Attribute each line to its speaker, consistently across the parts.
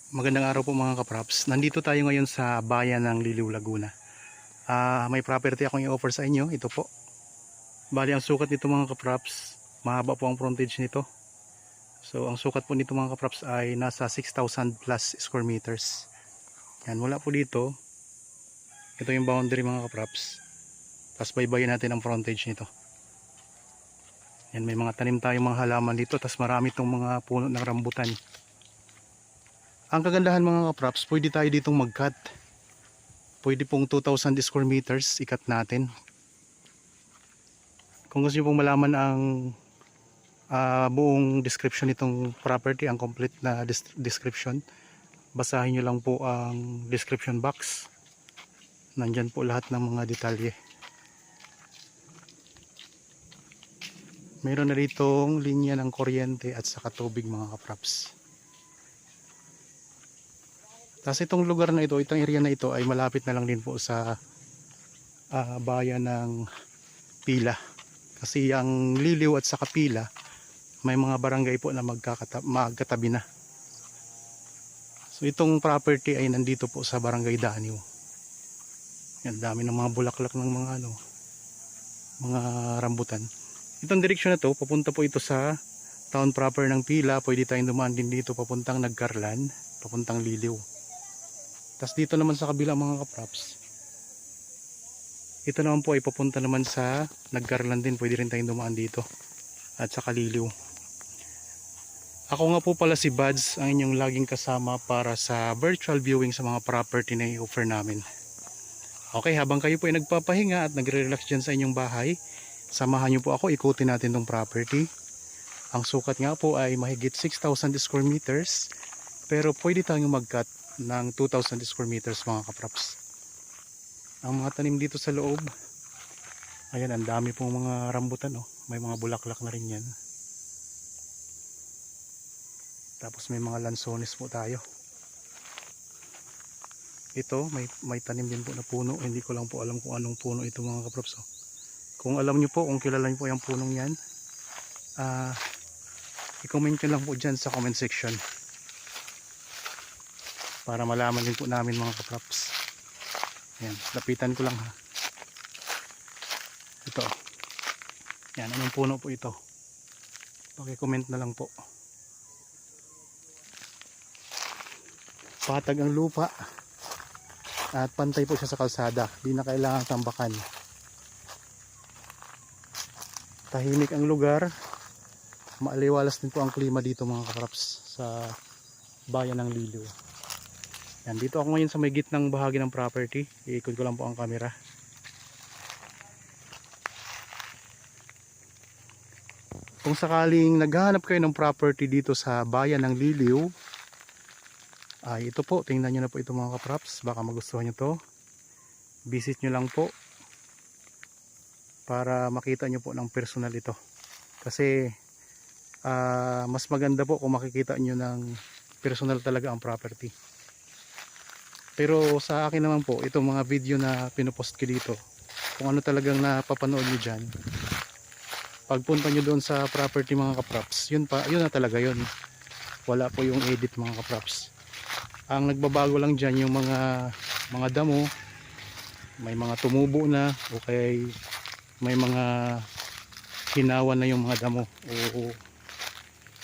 Speaker 1: Magandang araw po mga kapraps. Nandito tayo ngayon sa bayan ng Liliw, Laguna. May property akong i-offer sa inyo. Ito po. Bali ang sukat nito mga kapraps, mahaba po ang frontage nito. So ang sukat po nito mga kapraps ay nasa 6,000 plus square meters. Yan, mula po dito. Ito yung boundary mga kapraps. Tapos baybayin natin ang frontage nito. Yan, may mga tanim tayong mga halaman dito. Tapos marami itong mga puno ng rambutan. Ang kagandahan mga kapraps, pwede tayo ditong mag-cut. Pwede pong 2,000 square meters ikat natin. Kung gusto nyo pong malaman ang buong description nitong property, ang complete na description, basahin nyo lang po ang description box. Nandyan po lahat ng mga detalye. Meron na ditong linya ng kuryente at saka tubig mga kapraps. Tapos itong lugar na ito, itong area na ito ay malapit na lang din po sa bayan ng Pila. Kasi ang Liliw at saka Pila, may mga barangay po na magkatabi na. So itong property ay nandito po sa barangay Daniw. Yan, dami ng mga bulaklak ng mga rambutan. Itong direksyon na to, papunta po ito sa town proper ng Pila. Pwede tayong dumaan din dito papuntang Nagcarlan, papuntang Liliw. Tapos dito naman sa kabila mga kapraps, ito naman po ay papunta naman sa Nagcarlan din. Pwede rin tayong dumaan dito at sa Liliw. Ako nga po pala si Buds, ang inyong laging kasama para sa virtual viewing sa mga property na i-offer namin. Okay, habang kayo po ay nagpapahinga at nagre-relax dyan sa inyong bahay, samahan nyo po ako, ikutin natin tong property. Ang sukat nga po ay mahigit 6,000 square meters, pero pwede tayong mag-cut ng 2,000 square meters mga kapraps. Ang mga tanim dito sa loob, ayan, ang dami pong mga rambutan, oh. May mga bulaklak na rin yan. Tapos may mga lansones po tayo. Ito may tanim din po na puno. Hindi ko lang po alam kung anong puno ito mga kapraps, oh. Kung alam nyo po, kung kilala nyo po yung punong yan, i-comment nyo lang po dyan sa comment section para malaman din po namin mga kapraps. Yan, lapitan ko lang ha. Ito. Yan, anong puno po ito? Paki-comment na lang po. Patag ang lupa at pantay po siya sa kalsada. Di na kailangang tambakan. Tahimik ang lugar. Maaliwalas din po ang klima dito mga kapraps sa bayan ng Liliw. Yan, dito ako ngayon sa may gitnang bahagi ng property. Iikot ko lang po ang camera. Kung sakaling naghahanap kayo ng property dito sa bayan ng Liliw, ay ito po, tingnan nyo na po ito mga kapraps. Baka magustuhan nyo to. Visit nyo lang po para makita nyo po ng personal ito. Kasi mas maganda po kung makikita nyo ng personal talaga ang property. Pero sa akin naman po, itong mga video na pinopost ko dito, kung ano talagang napapanood nyo dyan, pagpunta nyo doon sa property mga kapraps, yun na talaga yun. Wala po yung edit mga kapraps. Ang nagbabago lang dyan yung mga damo, may mga tumubo na, o kaya may mga hinawan na yung mga damo, o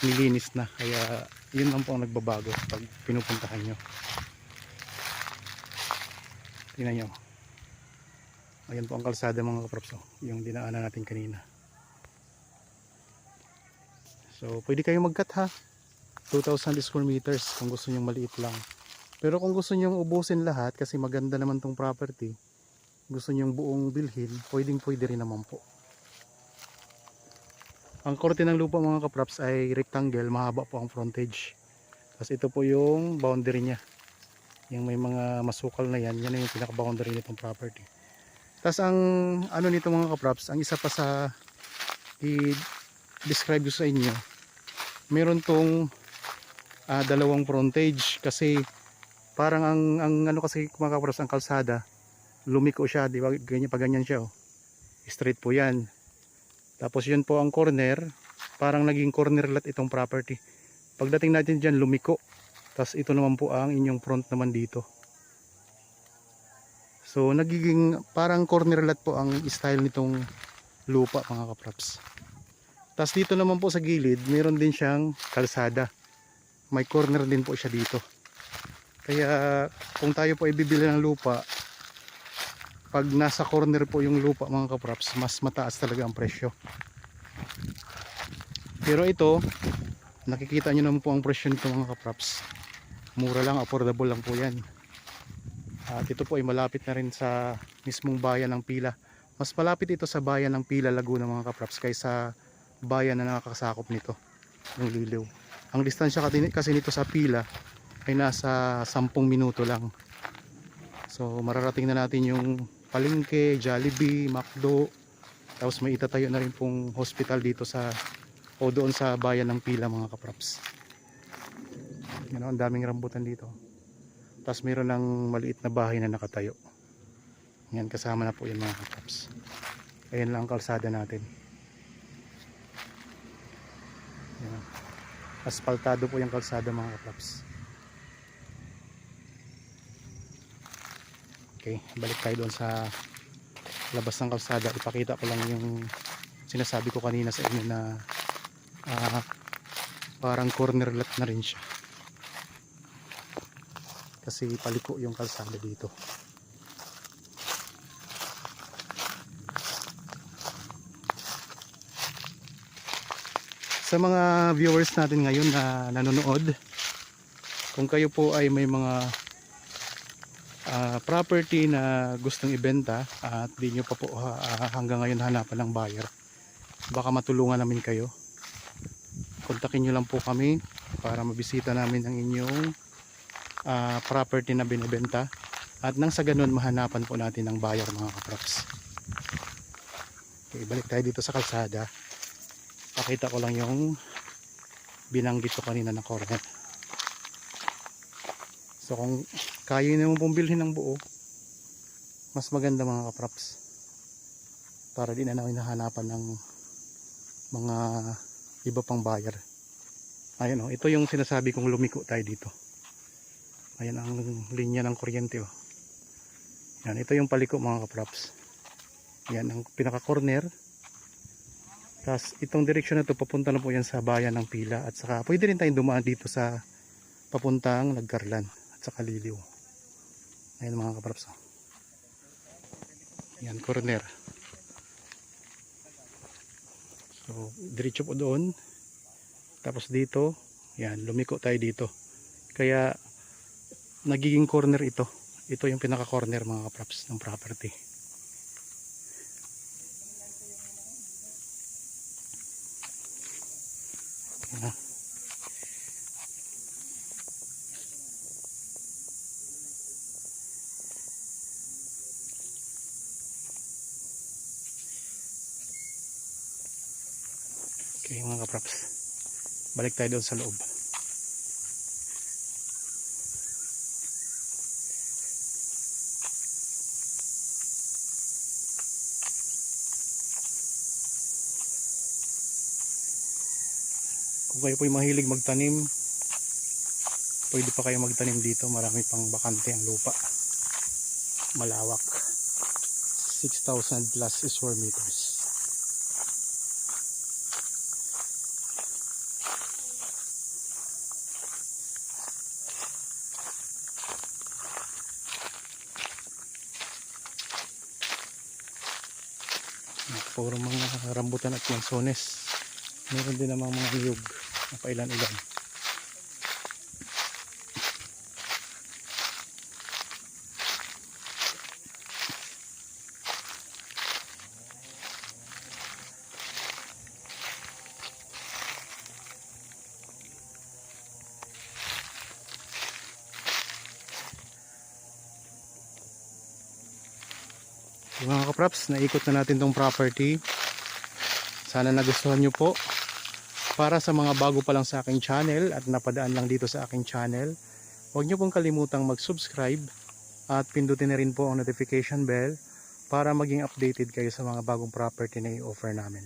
Speaker 1: nilinis na. Kaya yun lang po ang nagbabago pag pinupuntahan nyo. Tingnan nyo. Ayan po ang kalsada mga kapraps, yung dinaanan natin kanina. So pwede kayong mag-cut ha, 2,000 square meters kung gusto nyo maliit lang. Pero kung gusto nyo ubusin lahat, kasi maganda naman tong property, gusto nyo buong bilhin, pwede rin naman po. Ang korte ng lupa mga kapraps ay rectangle, mahaba po ang frontage. Tapos ito po yung boundary nya, yung may mga masukal na yan, yan yung pinaka boundary nitong property. Tapos ang ano nito mga kapraps, ang isa pa sa i-describe ko sa inyo, meron tong dalawang frontage. Kasi parang ang ano kasi mga kapraps, ang kalsada lumiko siya, di ba? Ganyan, pag ganyan siya, oh. Straight po yan. Tapos yun po ang corner, parang naging corner lot itong property. Pagdating natin dyan, lumiko. Tas ito naman po ang inyong front naman dito. So nagiging parang corner lot po ang style nitong lupa mga kaprops. Tas dito naman po sa gilid, meron din siyang kalsada. May corner din po siya dito. Kaya kung tayo po ay bibili ng lupa, pag nasa corner po yung lupa mga kaprops, mas mataas talaga ang presyo. Pero ito, nakikita nyo naman po ang presyo nito mga kaprops. Mura lang, affordable lang po yan. At ito po ay malapit na rin sa mismong bayan ng Pila. Mas malapit ito sa bayan ng Pila, Laguna mga kaprops, kaysa bayan na nakakasakop nito, yung Liliw. Ang distansya kasi nito sa Pila ay nasa 10 minuto lang. So mararating na natin yung palengke, Jollibee, McDo. Tapos may itatayo na rin pong hospital dito sa o doon sa bayan ng Pila mga kaprops. Yan, ang daming rambutan dito. Tapos meron ng maliit na bahay na nakatayo. Yan, kasama na po yan mga kaprops. Ayan lang ang kalsada natin. Yan. Aspaltado po yung kalsada mga kaprops. Okay, balik tayo doon sa labas ng kalsada. Ipakita ko lang yung sinasabi ko kanina sa inyo na parang corner lot na rin siya. Kasi paliko yung kalsada dito. Sa mga viewers natin ngayon na nanonood, kung kayo po ay may mga property na gustong ibenta at di nyo pa po hanggang ngayon hanapan ng buyer, baka matulungan namin kayo. Kontakin nyo lang po kami para mabisita namin ang inyong property na binibenta at nang sa ganun mahanapan po natin ng buyer mga kaprops. Okay, balik tayo dito sa kalsada. Pakita ko lang yung binanggit ko kanina na corner. So kung kaya nyo pong bilhin ng buo, mas maganda mga kaprops, para di na namin nahanapan ng mga iba pang buyer. Ayun, ito yung sinasabi kong lumiko tayo dito. Ayan ang linya ng kuryente. Yan, ito yung paliko mga kaprops. Yan ang pinaka corner. Tapos itong direksyon na to papunta na po yan sa bayan ng Pila. At saka pwede rin tayong dumaan dito sa papuntang Nagkarlan at saka Liliw. Ayan mga kaprops. Yan, corner. So diretso po doon. Tapos dito, yan, lumiko tayo dito. Kaya nagiging corner ito. Ito yung pinaka corner mga kaprops ng property. Yan. Okay mga kaprops, balik tayo doon sa loob. Kung kayo po'y mahilig magtanim, pwede pa kayo magtanim dito. Marami pang bakante ang lupa. Malawak. 6,000 plus square meters. Puro mga rambutan at lansones. Meron din namang mga niyog na pailan-ilan. Mga kaprops, naikot na natin tong property. Sana nagustuhan nyo po. Para sa mga bago pa lang sa aking channel at napadaan lang dito sa aking channel, huwag nyo pong kalimutang mag-subscribe at pindutin na rin po ang notification bell para maging updated kayo sa mga bagong property na i-offer namin.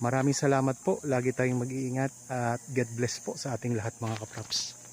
Speaker 1: Maraming salamat po. Lagi tayong mag-iingat at God bless po sa ating lahat mga kaprops.